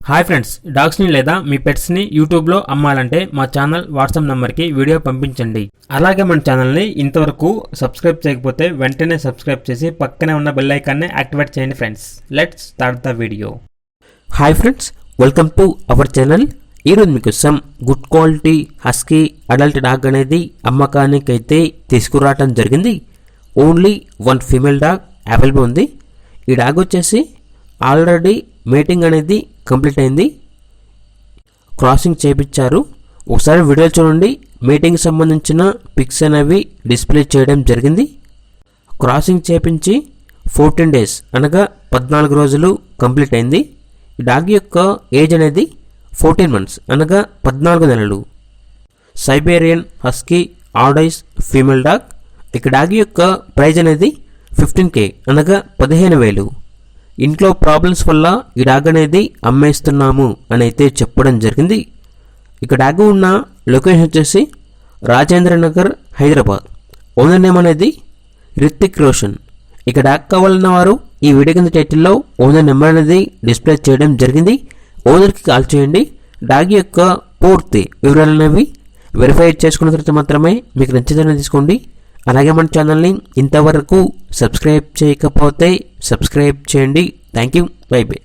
Hi friends, డాగ్స్ని లేదా మీ పెట్స్ని యూట్యూబ్లో అమ్మాలంటే మా ఛానల్ వాట్సాప్ నెంబర్కి వీడియో పంపించండి. అలాగే మన ఛానల్ని ఇంతవరకు సబ్స్క్రైబ్ చేయకపోతే వెంటనే సబ్స్క్రైబ్ చేసి పక్కనే ఉన్న బెల్ ఐకాన్ని యాక్టివేట్ చేయండి friends. Let's start the video. Hi friends, welcome to our channel. ఈరోజు మీకు some good quality husky adult dog అనేది అమ్మకానికి అయితే తీసుకురావడం జరిగింది. Only one female dog available ఉంది. ఈ డాగ్ వచ్చేసి ఆల్రెడీ మీటింగ్ అనేది కంప్లీట్ అయింది, క్రాసింగ్ చేయించారు. ఒకసారి వీడియో చూడండి. మీటింగ్ సంబంధించిన పిక్స్ అనేవి డిస్ప్లే చేయడం జరిగింది. క్రాసింగ్ చేయించి 14 డేస్ అనగా 14 రోజులు కంప్లీట్ అయింది. ఈ డాగ్ యొక్క ఏజ్ అనేది 14 months అనగా 14 నెలలు. సైబేరియన్ హస్కీ ఆడైస్ ఫీమేల్ డాగ్. ఇక డాగ్ యొక్క ప్రైజ్ అనేది 15K అనగా 15,000. ఇంట్లో ప్రాబ్లమ్స్ వల్ల ఈ డాగ్ అనేది అమ్మేస్తున్నాము అని అయితే చెప్పడం జరిగింది. ఇక డాగ్ ఉన్న లొకేషన్ వచ్చేసి రాజేంద్ర నగర్, హైదరాబాద్. ఓనర్ నేమ్ అనేది రిత్విక్ రోషన్. ఇక డాగ్ కావాలన్న వారు ఈ వీడియో కింద టైటిల్లో ఓనర్ నెంబర్ అనేది డిస్ప్లే చేయడం జరిగింది. ఓనర్కి కాల్ చేయండి. డాగ్ యొక్క పూర్తి వివరాలు అనేవి వెరిఫై చేసుకున్న తర్వాత మాత్రమే మీకు నచ్చిందని తీసుకోండి. అలాగే మన ఛానల్ని ఇంతవరకు సబ్స్క్రైబ్ చేయకపోతే సబ్స్క్రైబ్ చేయండి. Thank you. By by.